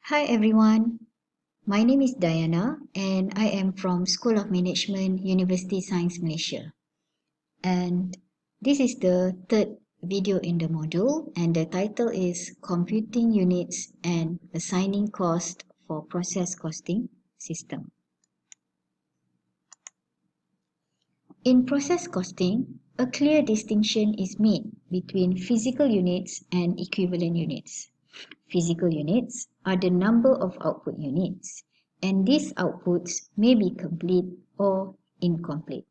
Hi everyone, my name is Diana and I am from School of Management, University Science Malaysia. And this is the third video in the module and the title is Computing Units and Assigning Cost for Process Costing System. In process costing, a clear distinction is made between physical units and equivalent units. Physical units are the number of output units, and these outputs may be complete or incomplete.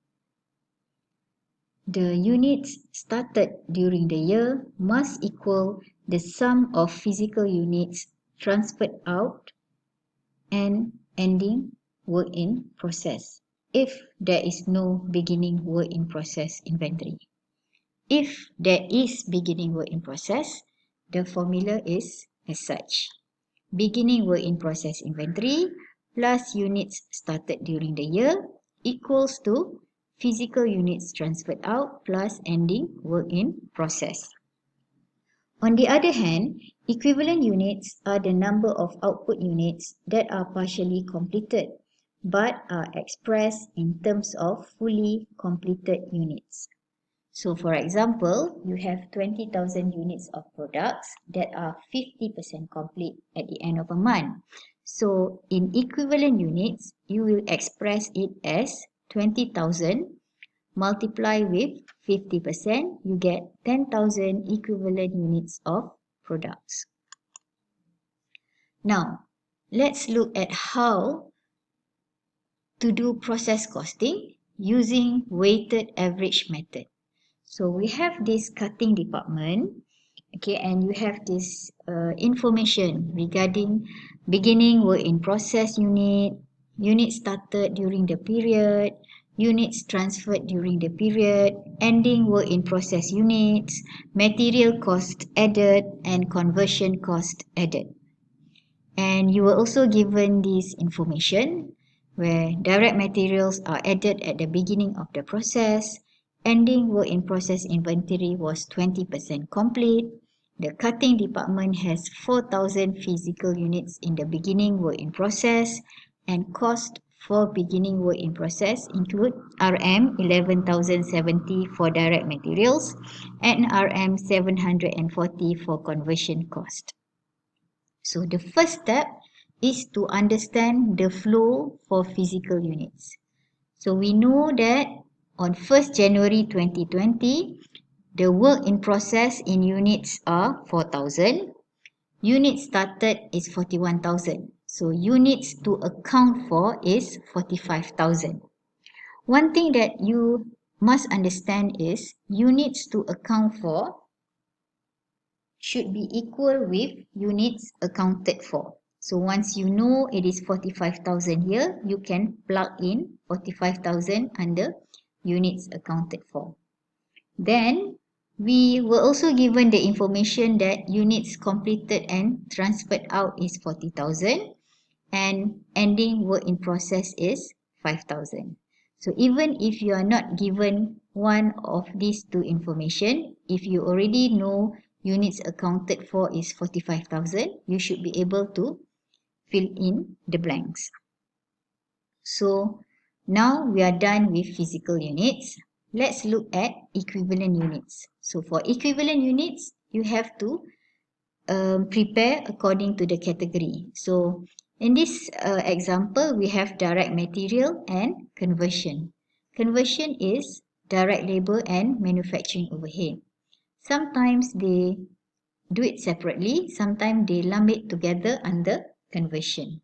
The units started during the year must equal the sum of physical units transferred out and ending work in process if there is no beginning work in process inventory. If there is beginning work in process, the formula is as such. Beginning work in process inventory plus units started during the year equals to physical units transferred out plus ending work in process. On the other hand, equivalent units are the number of output units that are partially completed but are expressed in terms of fully completed units. So for example, you have 20,000 units of products that are 50% complete at the end of a month. So in equivalent units, you will express it as 20,000 multiply with 50%, you get 10,000 equivalent units of products. Now, let's look at how to do process costing using weighted average method. So we have this cutting department, okay, and you have this information regarding beginning work in process unit, units started during the period, units transferred during the period, ending work in process units, material cost added, and conversion cost added. And you were also given this information where direct materials are added at the beginning of the process, ending work in process inventory was 20% complete, the cutting department has 4,000 physical units in the beginning work in process, and cost for beginning work in process include RM 11,070 for direct materials and RM 740 for conversion cost. So the first step is to understand the flow for physical units. So we know that on 1st January 2020, the work in process in units are 4,000. Units started is 41,000. So units to account for is 45,000. One thing that you must understand is units to account for should be equal with units accounted for. So once you know it is 45,000 here, you can plug in 45,000 under units accounted for. Then we were also given the information that units completed and transferred out is 40,000 and ending work in process is 5,000. So even if you are not given one of these two information, if you already know units accounted for is 45,000, you should be able to fill in the blanks. So now we are done with physical units. Let's look at equivalent units. So for equivalent units, you have to prepare according to the category. So in this example, we have direct material and conversion. Conversion is direct labor and manufacturing overhead. Sometimes they do it separately, sometimes they lump it together under conversion.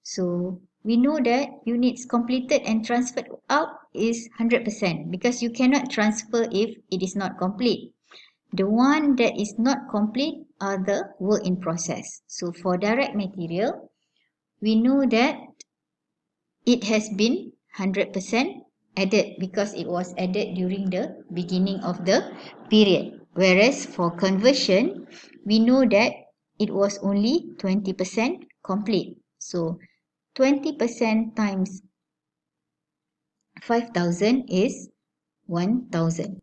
So we know that units completed and transferred out is 100% because you cannot transfer if it is not complete. The one that is not complete are the work in process. So for direct material, we know that it has been 100% added because it was added during the beginning of the period. Whereas for conversion, we know that it was only 20% complete. So 20% times 5,000 is 1,000.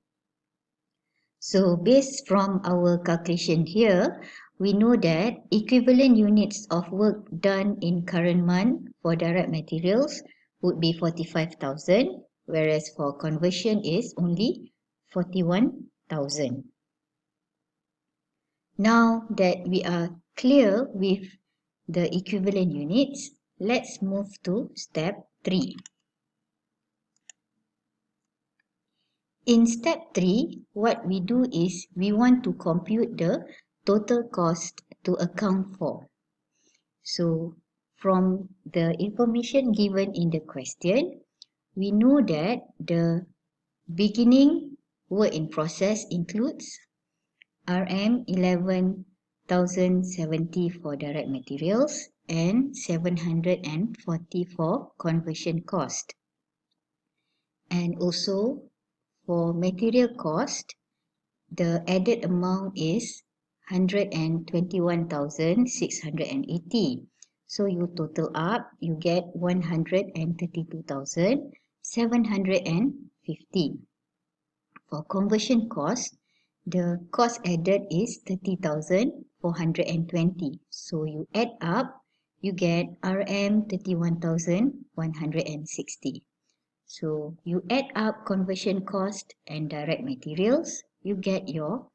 So based from our calculation here, we know that equivalent units of work done in current month for direct materials would be 45,000, whereas for conversion is only 41,000. Now that we are clear with the equivalent units, let's move to step 3. In step 3, what we do is we want to compute the total cost to account for. So, from the information given in the question, we know that the beginning work in process includes RM 11,070 for direct materials and 740 for conversion cost. And also for material cost, the added amount is 121,680. So you total up, you get 132,750. For conversion cost, the cost added is 30,420. So you add up, you get RM 31,160. So you add up conversion cost and direct materials, you get your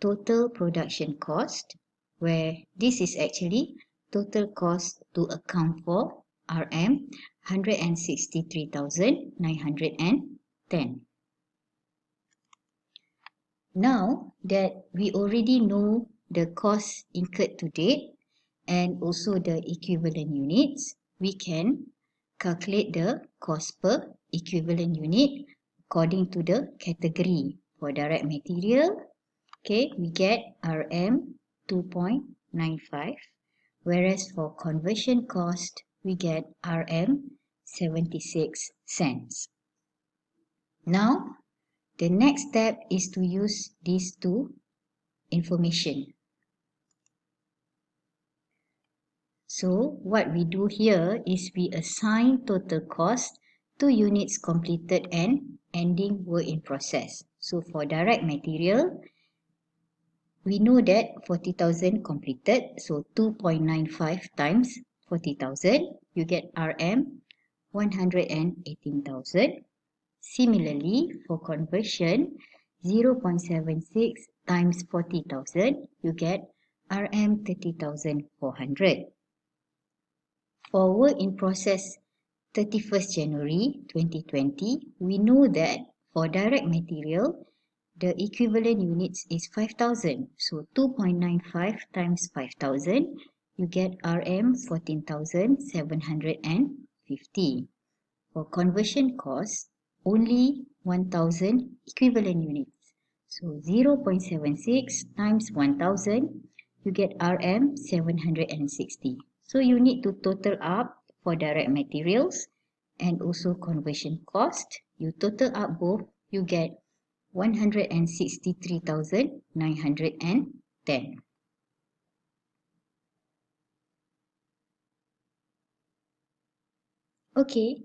total production cost, where this is actually total cost to account for RM 163,910. Now that we already know the cost incurred to date and also the equivalent units, we can calculate the cost per equivalent unit according to the category. For direct material, okay, we get RM 2.95, whereas for conversion cost, we get RM 76 cents. Now, the next step is to use these two information. So what we do here is we assign total cost to units completed and ending work in process. So for direct material, we know that 40,000 completed, so 2.95 times 40,000, you get RM 118,000. Similarly, for conversion, 0.76 times 40,000, you get RM 30,400. For work in process 31st January 2020, we know that for direct material, the equivalent units is 5,000. So 2.95 times 5,000, you get RM 14,750. For conversion cost, only 1,000 equivalent units. So 0.76 times 1,000, you get RM 760. So you need to total up for direct materials and also conversion cost. You total up both, you get 163,910. Okay,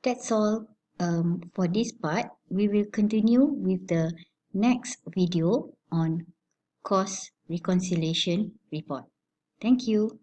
that's all for this part. We will continue with the next video on cost reconciliation report. Thank you.